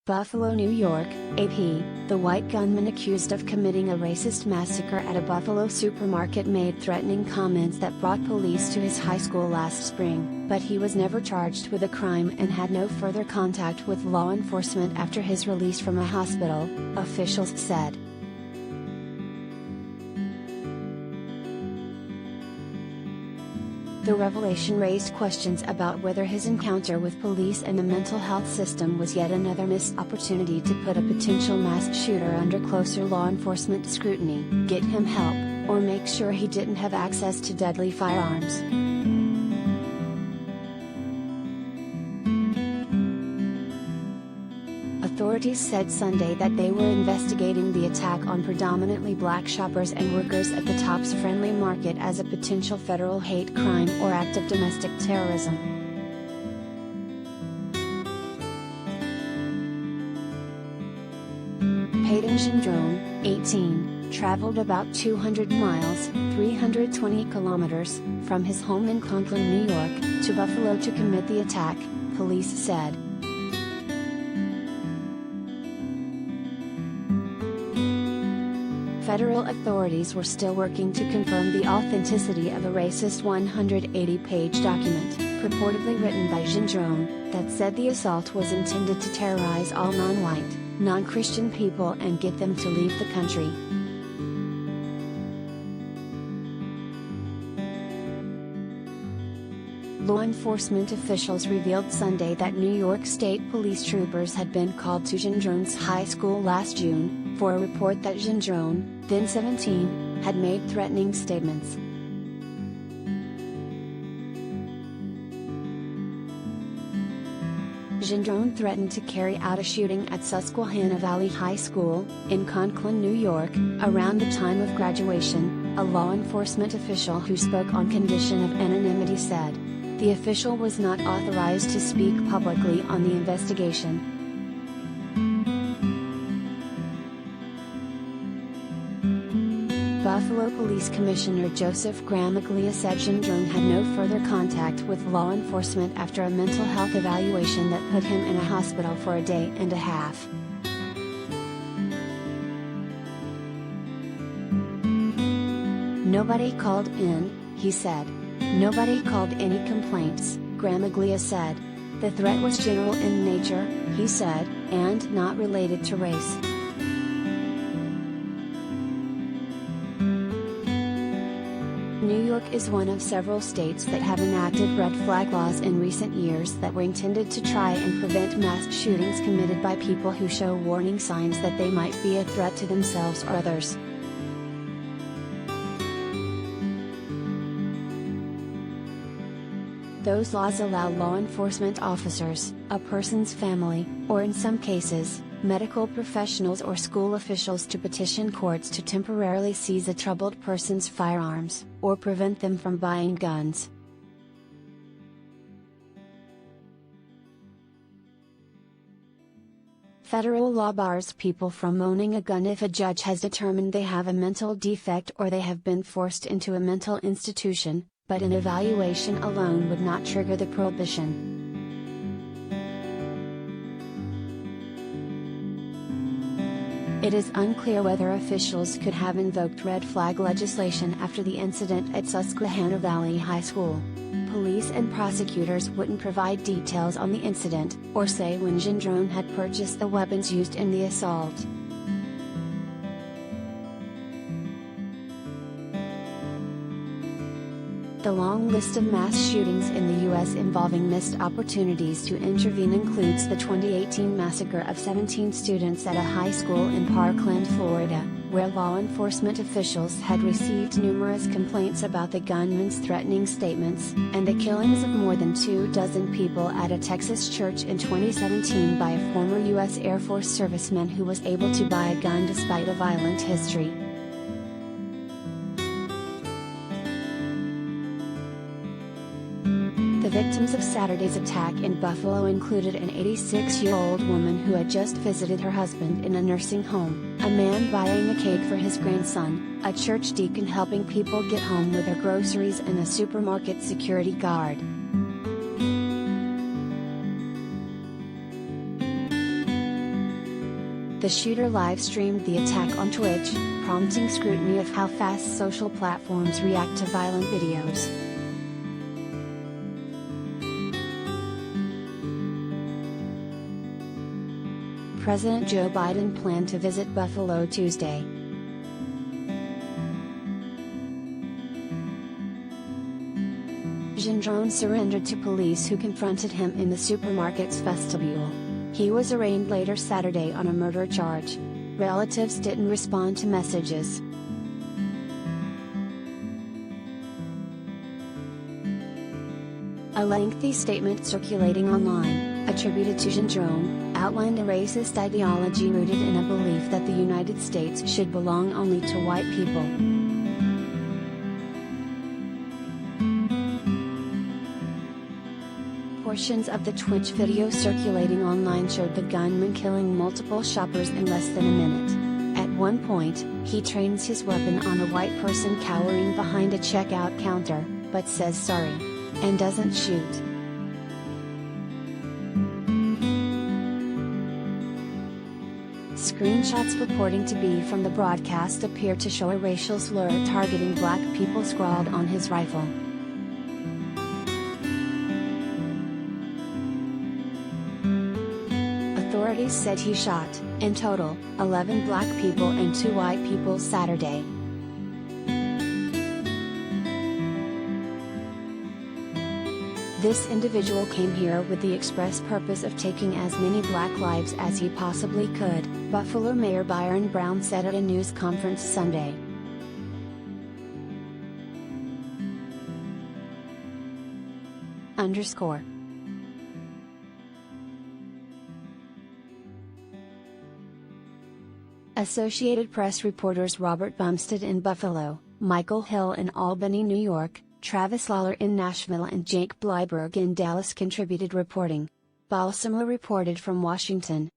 Buffalo, New York, AP, the white gunman accused of committing a racist massacre at a Buffalo supermarket made threatening comments that brought police to his high school last spring, but he was never charged with a crime and had no further contact with law enforcement after his release from a hospital, officials said. The revelation raised questions about whether his encounter with police and the mental health system was yet another missed opportunity to put a potential mass shooter under closer law enforcement scrutiny, get him help, or make sure he didn't have access to deadly firearms. Authorities said Sunday that they were investigating the attack on predominantly black shoppers and workers at the Tops Friendly Market as a potential federal hate crime or act of domestic terrorism. Peyton Gendron, 18, traveled about 200 miles, 320 kilometers, from his home in Conklin, New York, to Buffalo to commit the attack, police said. Federal authorities were still working to confirm the authenticity of a racist 180-page document, purportedly written by Gendron, that said the assault was intended to terrorize all non-white, non-Christian people and get them to leave the country. Law enforcement officials revealed Sunday that New York State police troopers had been called to Gendron's high school last June, for a report that Gendron, then 17, had made threatening statements. Gendron threatened to carry out a shooting at Susquehanna Valley High School, in Conklin, New York, around the time of graduation, a law enforcement official who spoke on condition of anonymity said. The official was not authorized to speak publicly on the investigation. Buffalo Police Commissioner Joseph Gramaglia said Gendron had no further contact with law enforcement after a mental health evaluation that put him in a hospital for a day and a half. Nobody called in, he said. Nobody called any complaints, Gramaglia said. The threat was general in nature, he said, and not related to race. New York is one of several states that have enacted red flag laws in recent years that were intended to try and prevent mass shootings committed by people who show warning signs that they might be a threat to themselves or others. Those laws allow law enforcement officers, a person's family, or in some cases, medical professionals or school officials to petition courts to temporarily seize a troubled person's firearms, or prevent them from buying guns. Federal law bars people from owning a gun if a judge has determined they have a mental defect or they have been forced into a mental institution, but an evaluation alone would not trigger the prohibition. It is unclear whether officials could have invoked red flag legislation after the incident at Susquehanna Valley High School. Police and prosecutors wouldn't provide details on the incident, or say when Gendron had purchased the weapons used in the assault. The long list of mass shootings in the U.S. involving missed opportunities to intervene includes the 2018 massacre of 17 students at a high school in Parkland, Florida, where law enforcement officials had received numerous complaints about the gunman's threatening statements, and the killings of more than 24 people at a Texas church in 2017 by a former U.S. Air Force serviceman who was able to buy a gun despite a violent history. The victims of Saturday's attack in Buffalo included an 86-year-old woman who had just visited her husband in a nursing home, a man buying a cake for his grandson, a church deacon helping people get home with their groceries, and a supermarket security guard. The shooter live-streamed the attack on Twitch, prompting scrutiny of how fast social platforms react to violent videos. President Joe Biden planned to visit Buffalo Tuesday. Gendron surrendered to police who confronted him in the supermarket's vestibule. He was arraigned later Saturday on a murder charge. Relatives didn't respond to messages. A lengthy statement circulating online, attributed to Gendron, outlined a racist ideology rooted in a belief that the United States should belong only to white people. Portions of the Twitch video circulating online showed the gunman killing multiple shoppers in less than a minute. At one point, he trains his weapon on a white person cowering behind a checkout counter, but says sorry, and doesn't shoot. Screenshots purporting to be from the broadcast appear to show a racial slur targeting black people scrawled on his rifle. Authorities said he shot, in total, 11 black people and 2 white people Saturday. This individual came here with the express purpose of taking as many black lives as he possibly could, Buffalo Mayor Byron Brown said at a news conference Sunday. Associated Press reporters Robert Bumstead in Buffalo, Michael Hill in Albany, New York, Travis Lawler in Nashville and Jake Bleiberg in Dallas contributed reporting. Balsamler reported from Washington.